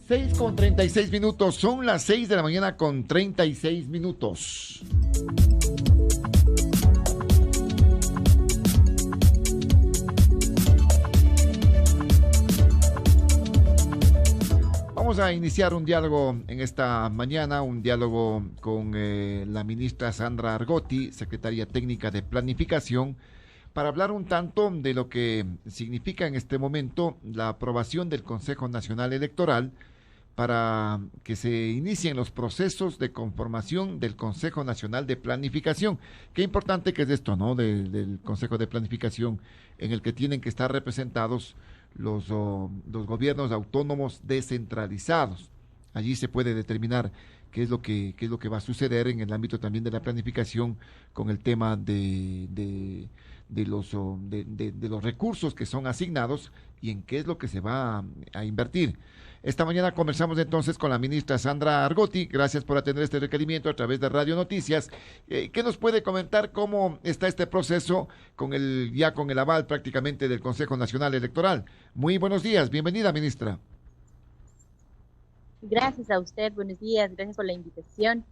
6:36, son las 6 de la mañana con 36 minutos. Vamos a iniciar un diálogo en esta mañana, un diálogo con la ministra Sandra Argotti, secretaria técnica de Planificación, para hablar un tanto de lo que significa en este momento la aprobación del Consejo Nacional Electoral para que se inicien los procesos de conformación del Consejo Nacional de Planificación. Qué importante que es esto, ¿no? Del Consejo de Planificación, en el que tienen que estar representados los gobiernos autónomos descentralizados. Allí se puede determinar qué es lo que va a suceder en el ámbito también de la planificación con el tema de los recursos que son asignados y en qué es lo que se va a invertir. Esta mañana conversamos entonces con la ministra Sandra Argotti. Gracias por atender este requerimiento a través de Radio Noticias. ¿Qué nos puede comentar cómo está este proceso con el aval prácticamente del Consejo Nacional Electoral? Muy buenos días, bienvenida, ministra. Gracias a usted, buenos días, gracias por la invitación.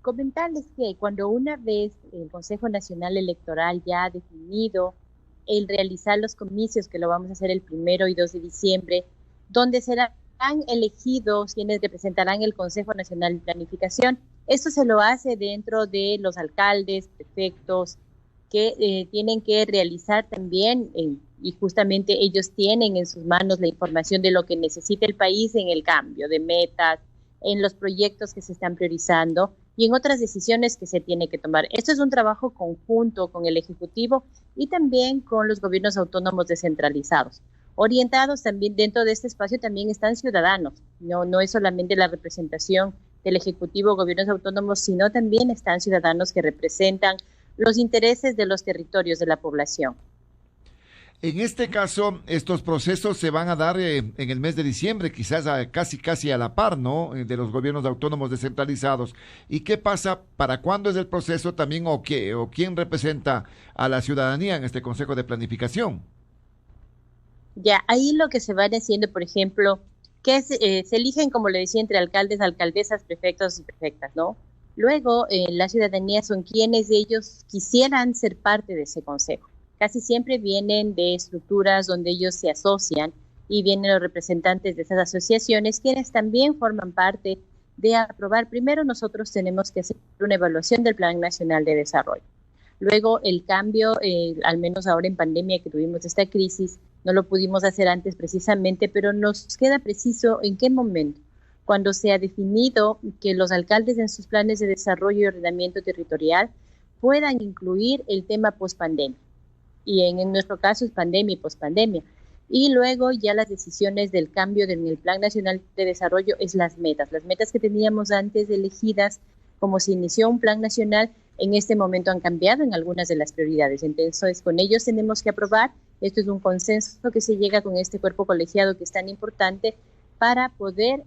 Comentarles que cuando una vez el Consejo Nacional Electoral ya ha definido el realizar los comicios, que lo vamos a hacer el 1 y 2 de diciembre, donde serán elegidos quienes representarán el Consejo Nacional de Planificación. Esto se lo hace dentro de los alcaldes, prefectos, que tienen que realizar también, y justamente ellos tienen en sus manos la información de lo que necesita el país en el cambio de metas, en los proyectos que se están priorizando y en otras decisiones que se tiene que tomar. Esto es un trabajo conjunto con el Ejecutivo y también con los gobiernos autónomos descentralizados. Orientados también dentro de este espacio también están ciudadanos, no es solamente la representación del Ejecutivo, gobiernos autónomos, sino también están ciudadanos que representan los intereses de los territorios de la población. En este caso, estos procesos se van a dar en el mes de diciembre, quizás casi a la par, ¿no?, de los gobiernos autónomos descentralizados. ¿Y qué pasa? ¿Para cuándo es el proceso también o quién representa a la ciudadanía en este Consejo de Planificación? Ya, ahí lo que se van haciendo, por ejemplo, que se eligen, como le decía, entre alcaldes, alcaldesas, prefectos y prefectas, ¿no? Luego, la ciudadanía son quienes ellos quisieran ser parte de ese consejo. Casi siempre vienen de estructuras donde ellos se asocian y vienen los representantes de esas asociaciones, quienes también forman parte de aprobar. Primero nosotros tenemos que hacer una evaluación del Plan Nacional de Desarrollo. Luego el cambio, al menos ahora en pandemia que tuvimos esta crisis, no lo pudimos hacer antes precisamente, pero nos queda preciso en qué momento, cuando se ha definido que los alcaldes en sus planes de desarrollo y ordenamiento territorial puedan incluir el tema pospandemia. Y en nuestro caso es pandemia y pospandemia. Y luego ya las decisiones del cambio en el Plan Nacional de Desarrollo es las metas que teníamos antes elegidas, como se inició un plan nacional, en este momento han cambiado en algunas de las prioridades. Entonces, con ellos tenemos que aprobar. Esto es un consenso que se llega con este cuerpo colegiado que es tan importante para poder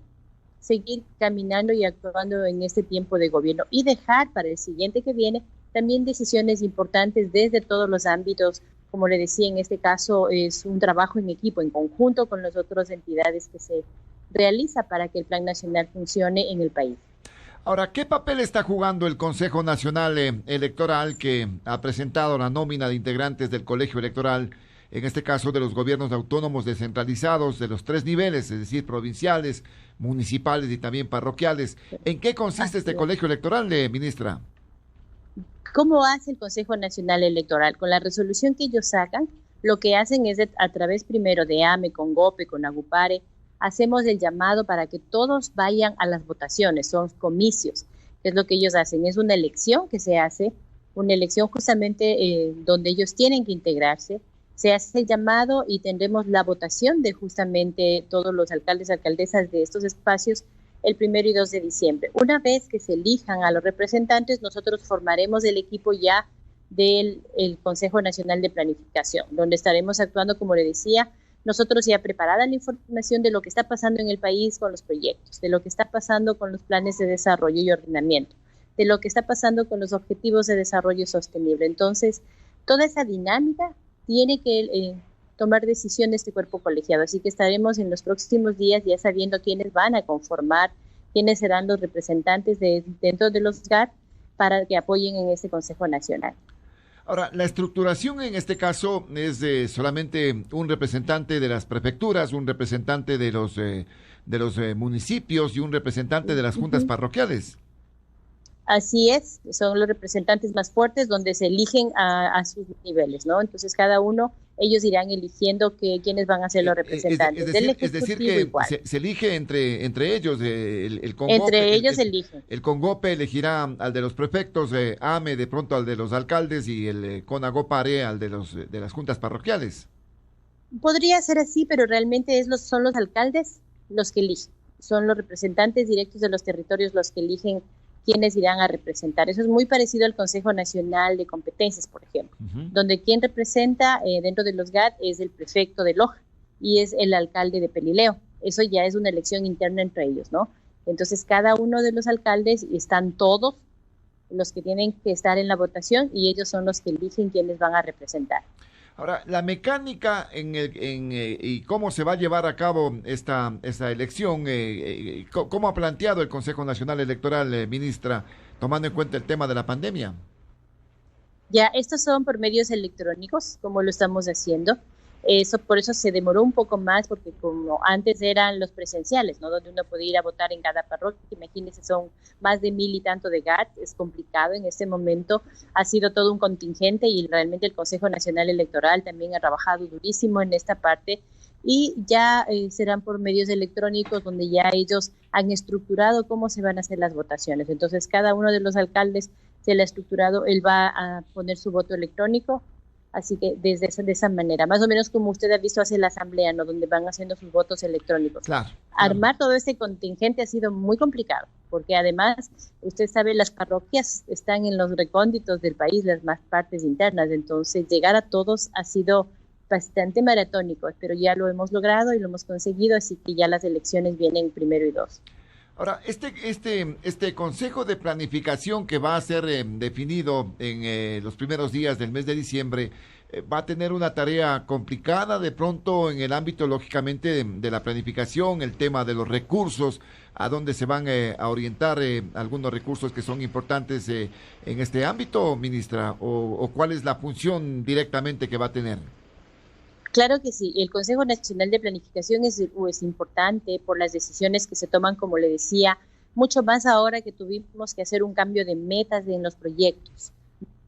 seguir caminando y actuando en este tiempo de gobierno y dejar para el siguiente que viene también decisiones importantes desde todos los ámbitos. Como le decía, en este caso es un trabajo en equipo, en conjunto con las otras entidades que se realiza para que el Plan Nacional funcione en el país. Ahora, ¿qué papel está jugando el Consejo Nacional Electoral, que ha presentado la nómina de integrantes del colegio electoral, en este caso de los gobiernos autónomos descentralizados de los 3 niveles, es decir, provinciales, municipales y también parroquiales? ¿En qué consiste este colegio electoral, ministra? ¿Cómo hace el Consejo Nacional Electoral? Con la resolución que ellos sacan, lo que hacen es a través primero de AME, con GOPE, con Agupare, hacemos el llamado para que todos vayan a las votaciones, son comicios, que es lo que ellos hacen, es una elección que se hace, una elección justamente donde ellos tienen que integrarse, se hace el llamado y tendremos la votación de justamente todos los alcaldes, alcaldesas de estos espacios el 1 y 2 de diciembre. Una vez que se elijan a los representantes, nosotros formaremos el equipo ya del Consejo Nacional de Planificación, donde estaremos actuando, como le decía, nosotros ya preparada la información de lo que está pasando en el país con los proyectos, de lo que está pasando con los planes de desarrollo y ordenamiento, de lo que está pasando con los objetivos de desarrollo sostenible. Entonces, toda esa dinámica tiene que tomar decisiones de cuerpo colegiado. Así que estaremos en los próximos días ya sabiendo quiénes van a conformar, quiénes serán los representantes dentro de los GAT para que apoyen en este Consejo Nacional. Ahora, la estructuración en este caso es solamente un representante de las prefecturas, un representante de los municipios y un representante de las juntas parroquiales. Así es, son los representantes más fuertes donde se eligen a sus niveles, ¿no? Entonces cada uno, ellos irán eligiendo quiénes van a ser los representantes. Es decir que se elige entre ellos, el CONGOPE. Entre ellos eligen. El CONGOPE elegirá al de los prefectos, AME de pronto al de los alcaldes y el CONAGOPARE al de las juntas parroquiales. Podría ser así, pero realmente son los alcaldes los que eligen. Son los representantes directos de los territorios los que eligen quiénes irán a representar. Eso es muy parecido al Consejo Nacional de Competencias, por ejemplo, donde quien representa dentro de los GAT es el prefecto de Loja y es el alcalde de Pelileo. Eso ya es una elección interna entre ellos, ¿no? Entonces, cada uno de los alcaldes están todos los que tienen que estar en la votación y ellos son los que eligen quiénes van a representar. Ahora, la mecánica y cómo se va a llevar a cabo esta elección, ¿cómo ha planteado el Consejo Nacional Electoral, ministra, tomando en cuenta el tema de la pandemia? Ya, estos son por medios electrónicos, como lo estamos haciendo. Por eso se demoró un poco más, porque como antes eran los presenciales, ¿no? Donde uno podía ir a votar en cada parroquia. Imagínense, son más de 1,000 y tanto de GAT, es complicado en este momento, ha sido todo un contingente y realmente el Consejo Nacional Electoral también ha trabajado durísimo en esta parte y ya serán por medios electrónicos donde ya ellos han estructurado cómo se van a hacer las votaciones. Entonces cada uno de los alcaldes se le ha estructurado, él va a poner su voto electrónico. Así que de esa manera, más o menos como usted ha visto hace la asamblea, ¿no? Donde van haciendo sus votos electrónicos. Claro. Armar todo ese contingente ha sido muy complicado, porque además, usted sabe, las parroquias están en los recónditos del país, las más partes internas, entonces llegar a todos ha sido bastante maratónico, pero ya lo hemos logrado y lo hemos conseguido, así que ya las elecciones vienen 1 y 2. Ahora, este Consejo de Planificación que va a ser definido en los primeros días del mes de diciembre, va a tener una tarea complicada de pronto en el ámbito, lógicamente, de la planificación, el tema de los recursos, a dónde se van a orientar algunos recursos que son importantes en este ámbito, ministra, o cuál es la función directamente que va a tener. Claro que sí, el Consejo Nacional de Planificación es importante por las decisiones que se toman, como le decía, mucho más ahora que tuvimos que hacer un cambio de metas en los proyectos.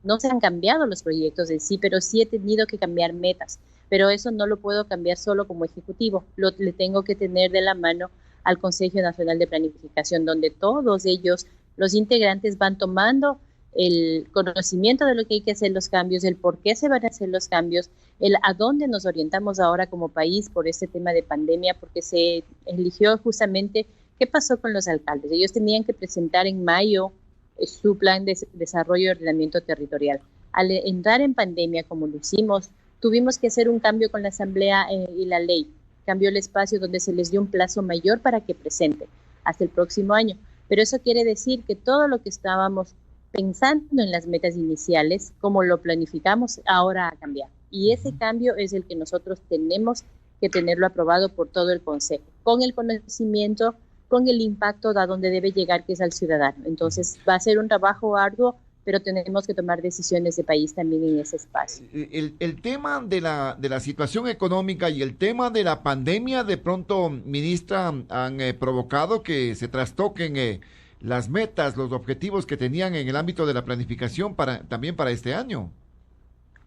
No se han cambiado los proyectos en sí, pero sí he tenido que cambiar metas, pero eso no lo puedo cambiar solo como ejecutivo, le tengo que tener de la mano al Consejo Nacional de Planificación, donde todos ellos, los integrantes, van tomando el conocimiento de lo que hay que hacer los cambios, el por qué se van a hacer los cambios, el a dónde nos orientamos ahora como país por este tema de pandemia, porque se eligió justamente qué pasó con los alcaldes. Ellos tenían que presentar en mayo su plan de desarrollo y ordenamiento territorial. Al entrar en pandemia, como lo hicimos, tuvimos que hacer un cambio con la Asamblea y la ley. Cambió el espacio donde se les dio un plazo mayor para que presenten hasta el próximo año. Pero eso quiere decir que todo lo que estábamos pensando en las metas iniciales, como lo planificamos, ahora ha cambiado. Y ese cambio es el que nosotros tenemos que tenerlo aprobado por todo el Consejo, con el conocimiento, con el impacto a donde debe llegar, que es al ciudadano. Entonces va a ser un trabajo arduo, pero tenemos que tomar decisiones de país también en ese espacio. El tema de la situación económica y el tema de la pandemia, de pronto, ministra, han provocado que se trastoquen las metas, los objetivos que tenían en el ámbito de la planificación también para este año.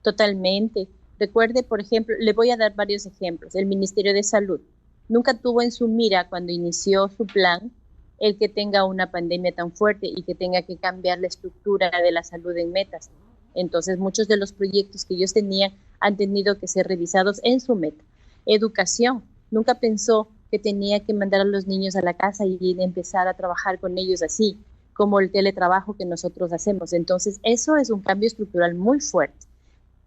Totalmente. Recuerde, por ejemplo, le voy a dar varios ejemplos. El Ministerio de Salud nunca tuvo en su mira, cuando inició su plan, el que tenga una pandemia tan fuerte y que tenga que cambiar la estructura de la salud en metas. Entonces, muchos de los proyectos que ellos tenían han tenido que ser revisados en su meta. Educación, nunca pensó que tenía que mandar a los niños a la casa y empezar a trabajar con ellos así, como el teletrabajo que nosotros hacemos. Entonces, eso es un cambio estructural muy fuerte.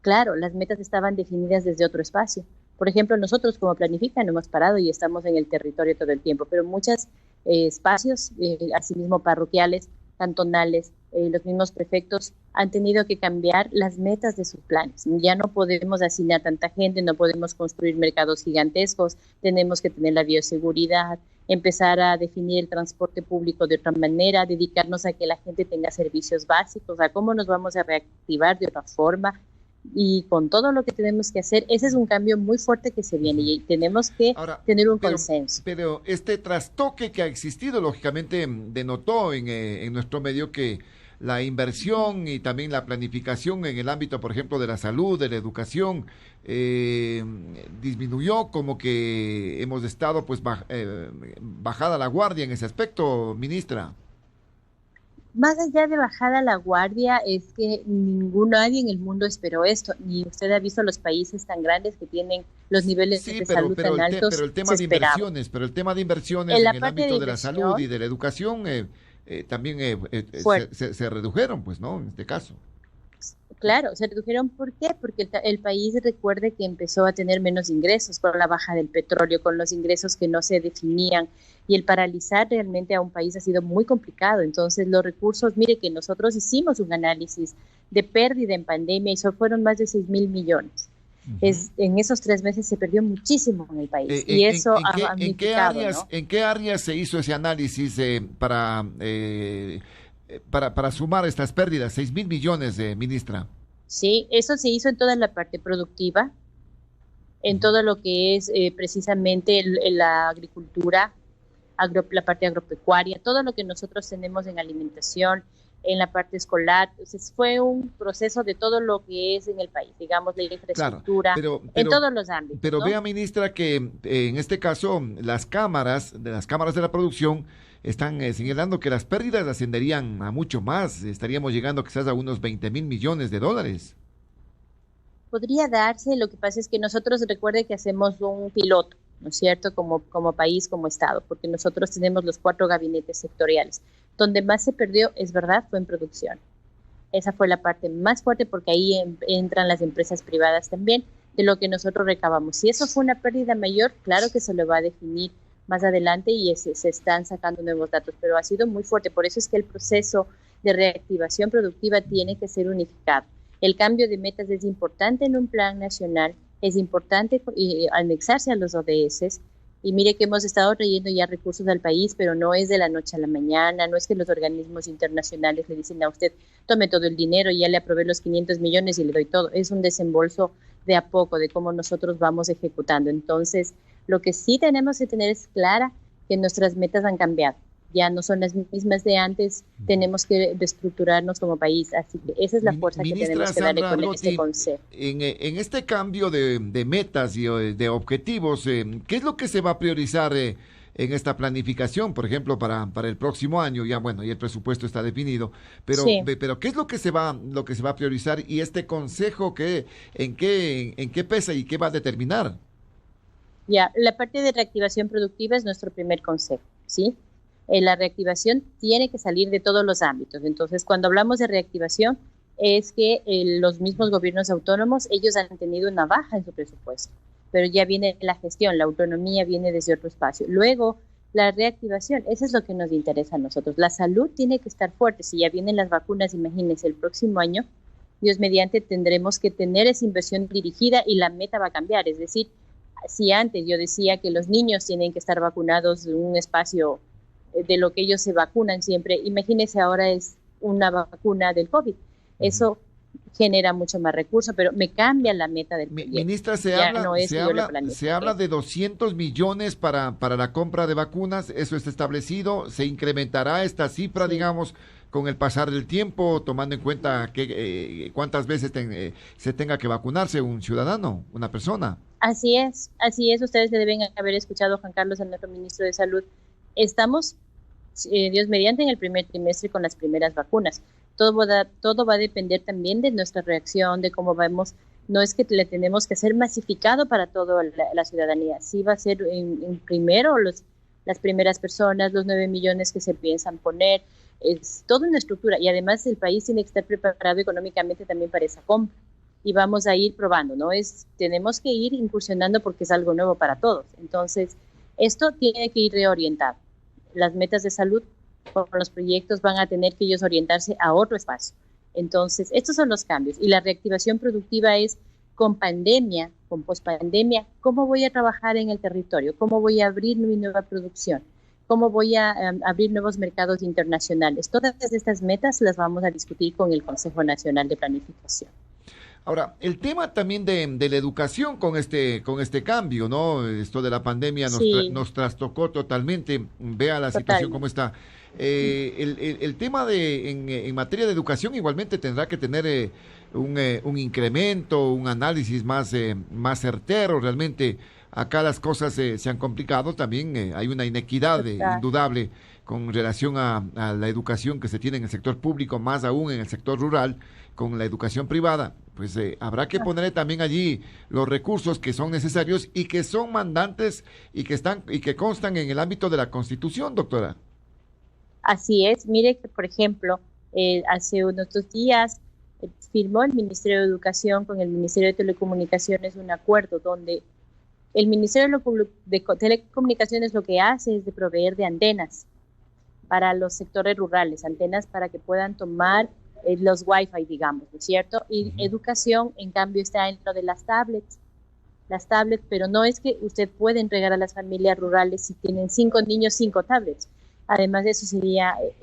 Claro, las metas estaban definidas desde otro espacio. Por ejemplo, nosotros como Planifica no hemos parado y estamos en el territorio todo el tiempo, pero muchos espacios, asimismo parroquiales, cantonales, los mismos prefectos han tenido que cambiar las metas de sus planes. Ya no podemos asignar tanta gente, no podemos construir mercados gigantescos, tenemos que tener la bioseguridad, empezar a definir el transporte público de otra manera, dedicarnos a que la gente tenga servicios básicos, a cómo nos vamos a reactivar de otra forma. Y con todo lo que tenemos que hacer, ese es un cambio muy fuerte que se viene y tenemos que tener un consenso. Pero este trastoque que ha existido, lógicamente, denotó en nuestro medio que la inversión y también la planificación en el ámbito, por ejemplo, de la salud, de la educación, disminuyó, como que hemos estado pues bajada la guardia en ese aspecto, ministra. Más allá de bajada la guardia, es que nadie en el mundo esperó esto, ni usted ha visto los países tan grandes que tienen los niveles de salud tan altos. Pero el tema de inversiones, en el ámbito de la salud y de la educación también se redujeron, pues, ¿no? En este caso. Claro, se redujeron, ¿por qué? Porque el país, recuerde que empezó a tener menos ingresos con la baja del petróleo, con los ingresos que no se definían, y el paralizar realmente a un país ha sido muy complicado. Entonces, los recursos, mire que nosotros hicimos un análisis de pérdida en pandemia y solo fueron más de 6.000 millones. En esos 3 meses se perdió muchísimo en el país. Y eso ¿En qué áreas se hizo ese análisis para sumar estas pérdidas, 6.000 millones, ministra? Sí, eso se hizo en toda la parte productiva, en todo lo que es precisamente la agricultura, la parte agropecuaria, todo lo que nosotros tenemos en alimentación, en la parte escolar. Entonces fue un proceso de todo lo que es en el país, digamos, de infraestructura, claro, en todos los ámbitos. Pero ¿no? Vea, ministra, que en este caso las cámaras de la producción están señalando que las pérdidas ascenderían a mucho más, estaríamos llegando quizás a unos 20.000 millones de dólares. Podría darse, lo que pasa es que nosotros, recuerde que hacemos un piloto, ¿no es cierto?, como país, como Estado, porque nosotros tenemos los 4 gabinetes sectoriales. Donde más se perdió, es verdad, fue en producción. Esa fue la parte más fuerte porque ahí entran las empresas privadas también, de lo que nosotros recabamos. Si eso fue una pérdida mayor, claro que se lo va a definir más adelante y se están sacando nuevos datos, pero ha sido muy fuerte. Por eso es que el proceso de reactivación productiva tiene que ser unificado. El cambio de metas es importante en un plan nacional, es importante anexarse a los ODS, y mire que hemos estado trayendo ya recursos al país, pero no es de la noche a la mañana, no es que los organismos internacionales le dicen a usted, tome todo el dinero, ya le aprobé los 500 millones y le doy todo. Es un desembolso de a poco, de cómo nosotros vamos ejecutando. Entonces, lo que sí tenemos que tener es clara que nuestras metas han cambiado. Ya no son las mismas de antes, tenemos que reestructurarnos como país. Así que esa es la fuerza que tenemos que darle con este consejo. En este cambio de metas y de objetivos, ¿qué es lo que se va a priorizar en esta planificación, por ejemplo, para el próximo año? Ya bueno, y el presupuesto está definido, pero sí. Pero ¿qué es lo que se va a priorizar? Y este consejo, ¿en qué pesa y qué va a determinar? Ya, la parte de reactivación productiva es nuestro primer consejo, ¿sí? La reactivación tiene que salir de todos los ámbitos. Entonces, cuando hablamos de reactivación, es que los mismos gobiernos autónomos, ellos han tenido una baja en su presupuesto, pero ya viene la gestión, la autonomía viene desde otro espacio. Luego, la reactivación, eso es lo que nos interesa a nosotros. La salud tiene que estar fuerte. Si ya vienen las vacunas, imagínense, el próximo año, Dios mediante, tendremos que tener esa inversión dirigida y la meta va a cambiar. Es decir, si antes yo decía que los niños tienen que estar vacunados en un espacio de lo que ellos se vacunan siempre, imagínense ahora es una vacuna del COVID. Eso genera mucho más recursos, pero me cambia la meta del proyecto. Ministra, se habla de 200 millones para la compra de vacunas, ¿eso está establecido? ¿Se incrementará esta cifra, sí, digamos, con el pasar del tiempo, tomando en cuenta que cuántas veces se tenga que vacunarse un ciudadano, una persona? Así es, ustedes deben haber escuchado, Juan Carlos, a nuestro ministro de Salud. Estamos, Dios mediante, en el primer trimestre con las primeras vacunas. Todo va a depender también de nuestra reacción, de cómo vamos. No es que le tenemos que hacer masificado para toda la ciudadanía. Sí va a ser en primero las primeras personas, los 9 millones que se piensan poner. Es toda una estructura y además el país tiene que estar preparado económicamente también para esa compra. Y vamos a ir probando, ¿no? Tenemos que ir incursionando porque es algo nuevo para todos. Entonces, esto tiene que ir reorientado. Las metas de salud con los proyectos van a tener que ellos orientarse a otro espacio. Entonces, estos son los cambios. Y la reactivación productiva es con pandemia, con pospandemia, ¿cómo voy a trabajar en el territorio? ¿Cómo voy a abrir mi nueva producción? ¿Cómo voy a abrir nuevos mercados internacionales? Todas estas metas las vamos a discutir con el Consejo Nacional de Planificación. Ahora, el tema también de la educación con este cambio, ¿no? Esto de la pandemia nos trastocó totalmente. Vea la situación cómo está. El tema en materia de educación igualmente tendrá que tener un incremento, un análisis más certero. Realmente acá las cosas se han complicado. También hay una inequidad indudable con relación a la educación que se tiene en el sector público, más aún en el sector rural, con la educación privada. Pues habrá que poner también allí los recursos que son necesarios y que son mandantes y que constan en el ámbito de la Constitución, doctora. Así es. Mire que, por ejemplo, hace unos 2 días firmó el Ministerio de Educación con el Ministerio de Telecomunicaciones un acuerdo donde el Ministerio de Telecomunicaciones lo que hace es de proveer de antenas para los sectores rurales, antenas para que puedan tomar los Wi-Fi, digamos, ¿no es cierto? Y educación, en cambio, está en lo de las tablets, pero no es que usted puede entregar a las familias rurales si tienen 5 niños, 5 tablets. Además de eso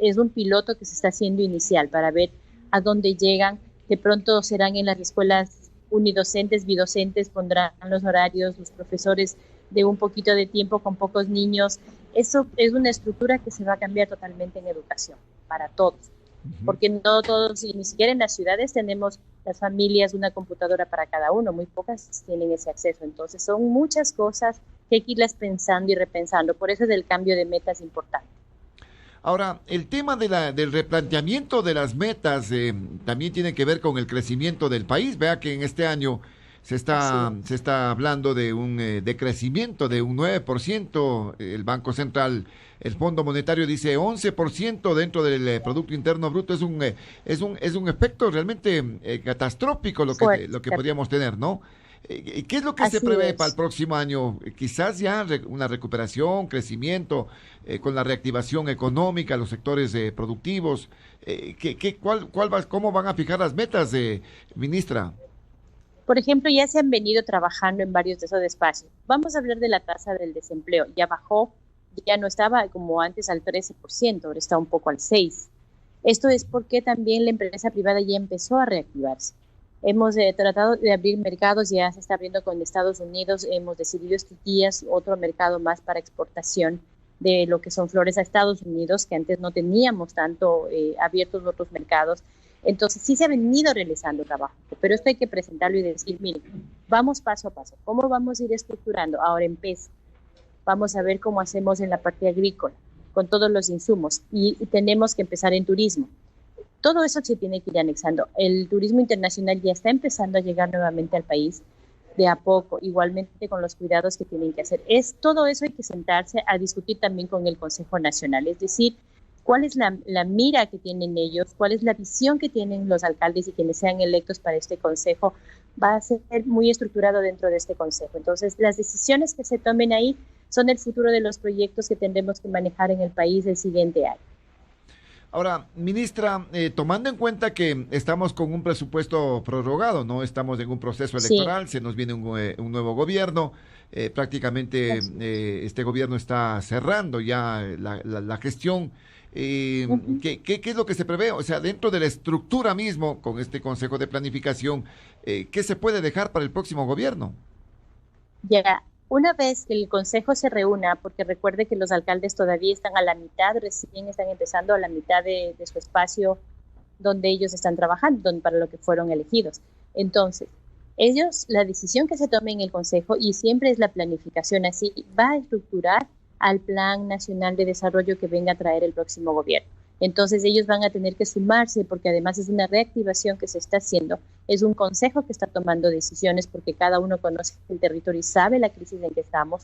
es un piloto que se está haciendo inicial para ver a dónde llegan. De pronto serán en las escuelas unidocentes, bidocentes, pondrán los horarios, los profesores de un poquito de tiempo con pocos niños. Eso es una estructura que se va a cambiar totalmente en educación, para todos. Porque no todos, y ni siquiera en las ciudades tenemos las familias una computadora para cada uno, muy pocas tienen ese acceso. Entonces son muchas cosas que hay que irlas pensando y repensando, por eso es el cambio de metas importante. Ahora, el tema del replanteamiento de las metas también tiene que ver con el crecimiento del país. Vea que en este año se está hablando de un decrecimiento de un 9%. El Banco Central, el Fondo Monetario dice 11% dentro del Producto Interno Bruto. Es un efecto realmente catastrófico lo que podríamos tener, ¿no? ¿Qué es lo que se prevé para el próximo año? Quizás ya una recuperación, crecimiento, con la reactivación económica, los sectores productivos. ¿Cómo van a fijar las metas, ministra? Por ejemplo, ya se han venido trabajando en varios de esos espacios. Vamos a hablar de la tasa del desempleo. Ya bajó, ya no estaba como antes al 13%, ahora está un poco al 6%. Esto es porque también la empresa privada ya empezó a reactivarse. Hemos tratado de abrir mercados, ya se está abriendo con Estados Unidos, hemos decidido estos días otro mercado más para exportación de lo que son flores a Estados Unidos, que antes no teníamos tanto abiertos otros mercados. Entonces sí se ha venido realizando trabajo, pero esto hay que presentarlo y decir, miren, vamos paso a paso, ¿cómo vamos a ir estructurando? Ahora empieza, vamos a ver cómo hacemos en la parte agrícola, con todos los insumos, y tenemos que empezar en turismo. Todo eso se tiene que ir anexando. El turismo internacional ya está empezando a llegar nuevamente al país de a poco, igualmente con los cuidados que tienen que hacer. Todo eso hay que sentarse a discutir también con el Consejo Nacional, es decir, cuál es la mira que tienen ellos, cuál es la visión que tienen los alcaldes y quienes sean electos para este consejo, va a ser muy estructurado dentro de este consejo. Entonces, las decisiones que se tomen ahí son el futuro de los proyectos que tendremos que manejar en el país el siguiente año. Ahora, ministra, tomando en cuenta que estamos con un presupuesto prorrogado, no estamos en un proceso electoral, se nos viene un nuevo gobierno, prácticamente este gobierno está cerrando ya la gestión. ¿Qué es lo que se prevé? O sea, dentro de la estructura mismo, con este Consejo de Planificación, ¿qué se puede dejar para el próximo gobierno? Ya, una vez que el Consejo se reúna, porque recuerde que los alcaldes todavía están a la mitad, recién están empezando a la mitad de su espacio donde ellos están trabajando, para lo que fueron elegidos. Entonces, ellos, la decisión que se tome en el Consejo, y siempre es la planificación así, va a estructurar al Plan Nacional de Desarrollo que venga a traer el próximo gobierno. Entonces ellos van a tener que sumarse porque además es una reactivación que se está haciendo, es un consejo que está tomando decisiones porque cada uno conoce el territorio y sabe la crisis en que estamos.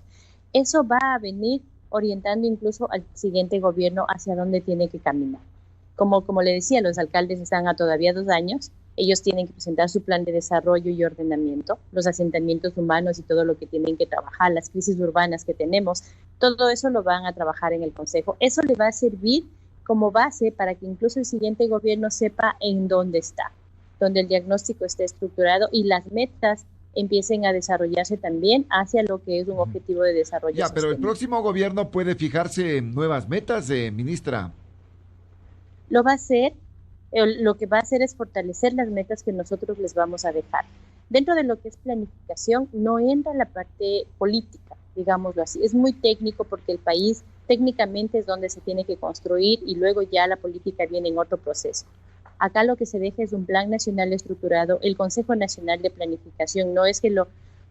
Eso va a venir orientando incluso al siguiente gobierno hacia dónde tiene que caminar. Como le decía, los alcaldes están a todavía 2 años, ellos tienen que presentar su plan de desarrollo y ordenamiento, los asentamientos humanos y todo lo que tienen que trabajar, las crisis urbanas que tenemos, todo eso lo van a trabajar en el consejo. Eso le va a servir como base para que incluso el siguiente gobierno sepa en dónde está, donde el diagnóstico esté estructurado y las metas empiecen a desarrollarse también hacia lo que es un objetivo de desarrollo Ya, pero el sostenible. próximo gobierno puede fijarse nuevas metas, ministra. Lo va a hacer, lo que va a hacer es fortalecer las metas que nosotros les vamos a dejar. Dentro de lo que es planificación no entra la parte política, digámoslo así. Es muy técnico porque el país técnicamente es donde se tiene que construir y luego ya la política viene en otro proceso. Acá lo que se deja es un plan nacional estructurado. El Consejo Nacional de Planificación no es que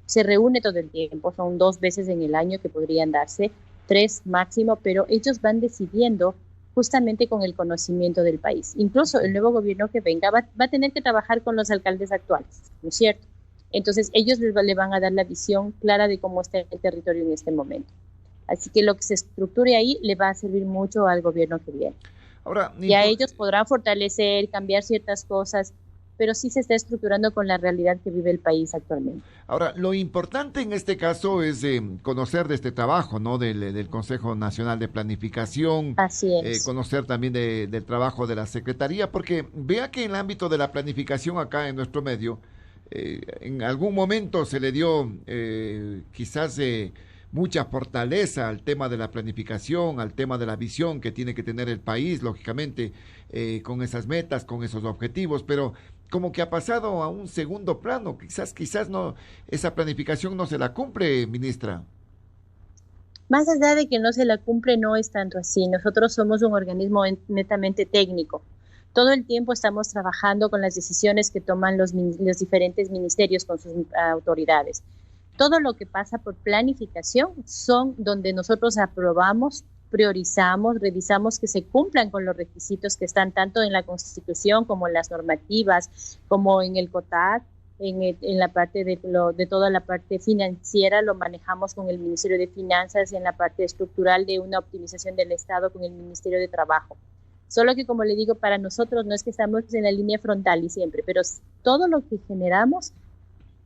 se reúne todo el tiempo, son 2 veces en el año que podrían darse, 3 máximo, pero ellos van decidiendo justamente con el conocimiento del país. Incluso el nuevo gobierno que venga va a tener que trabajar con los alcaldes actuales, ¿no es cierto? Entonces ellos le van a dar la visión clara de cómo está el territorio en este momento. Así que lo que se estructure ahí le va a servir mucho al gobierno que viene. Ahora, ya ellos podrán fortalecer, cambiar ciertas cosas, pero sí se está estructurando con la realidad que vive el país actualmente. Ahora, lo importante en este caso es conocer de este trabajo, ¿no? Del Consejo Nacional de Planificación. Así es. Conocer también del trabajo de la Secretaría, porque vea que en el ámbito de la planificación acá en nuestro medio, en algún momento se le dio quizás mucha fortaleza al tema de la planificación, al tema de la visión que tiene que tener el país, lógicamente, con esas metas, con esos objetivos, pero como que ha pasado a un segundo plano, quizás no, esa planificación no se la cumple, ministra. Más allá de que no se la cumple, no es tanto así. Nosotros somos un organismo netamente técnico. Todo el tiempo estamos trabajando con las decisiones que toman los diferentes ministerios con sus autoridades. Todo lo que pasa por planificación son donde nosotros aprobamos, priorizamos, revisamos que se cumplan con los requisitos que están tanto en la Constitución como en las normativas, como en el COTAD, en la parte de toda la parte financiera lo manejamos con el Ministerio de Finanzas y en la parte estructural de una optimización del Estado con el Ministerio de Trabajo. Solo que, como le digo, para nosotros no es que estamos en la línea frontal y siempre, pero todo lo que generamos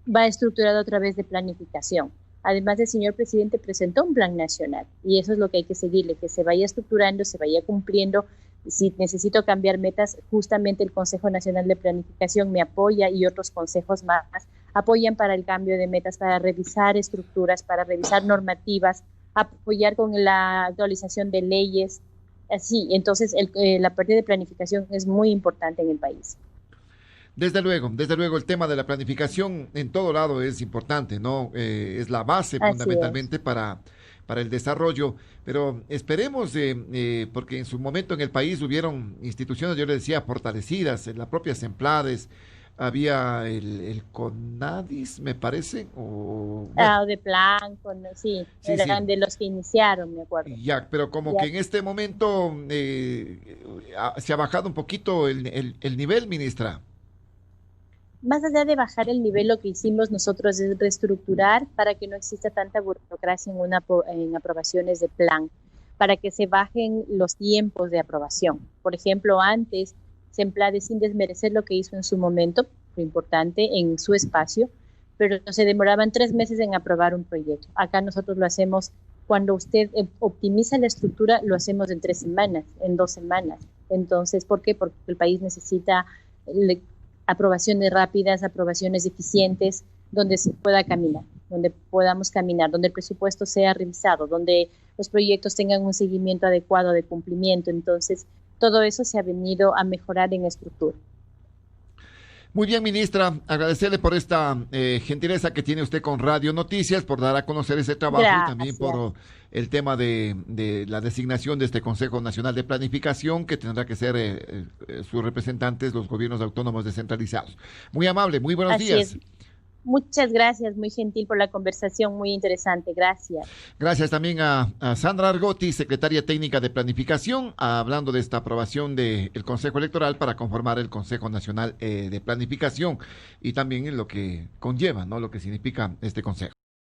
va estructurado a través de planificación. Además, el señor presidente presentó un plan nacional y eso es lo que hay que seguirle, que se vaya estructurando, se vaya cumpliendo. Si necesito cambiar metas, justamente el Consejo Nacional de Planificación me apoya y otros consejos más apoyan para el cambio de metas, para revisar estructuras, para revisar normativas, apoyar con la actualización de leyes. Así, entonces la parte de planificación es muy importante en el país. Desde luego, el tema de la planificación en todo lado es importante, ¿no? Es la base fundamentalmente para el desarrollo, pero esperemos, porque en su momento en el país hubieron instituciones, yo le decía, fortalecidas, en las propias Semplades, había el CONADIS, me parece, o... Bueno, de plan, sí, eran sí, de los que iniciaron, me acuerdo. Ya, pero como ya, que en este momento se ha bajado un poquito el nivel, ministra. Más allá de bajar el nivel, lo que hicimos nosotros es reestructurar para que no exista tanta burocracia en aprobaciones de plan, para que se bajen los tiempos de aprobación. Por ejemplo, antes, Semplade, sin desmerecer lo que hizo en su momento, lo importante, en su espacio, pero se demoraban 3 meses en aprobar un proyecto. Acá nosotros lo hacemos, cuando usted optimiza la estructura, lo hacemos en 3 semanas, en 2 semanas. Entonces, ¿por qué? Porque el país necesita aprobaciones rápidas, aprobaciones eficientes, donde se pueda caminar, donde podamos caminar, donde el presupuesto sea revisado, donde los proyectos tengan un seguimiento adecuado de cumplimiento. Entonces, todo eso se ha venido a mejorar en estructura. Muy bien, ministra, agradecerle por esta gentileza que tiene usted con Radio Noticias, por dar a conocer ese trabajo. Gracias. Y también por el tema de la designación de este Consejo Nacional de Planificación, que tendrá que ser sus representantes, los gobiernos autónomos descentralizados. Muy amable, muy buenos días. Muchas gracias, muy gentil por la conversación, muy interesante, gracias. Gracias también a Sandra Argotti, secretaria técnica de Planificación, hablando de esta aprobación del Consejo Electoral para conformar el Consejo Nacional de Planificación y también en lo que conlleva, ¿no? Lo que significa este consejo.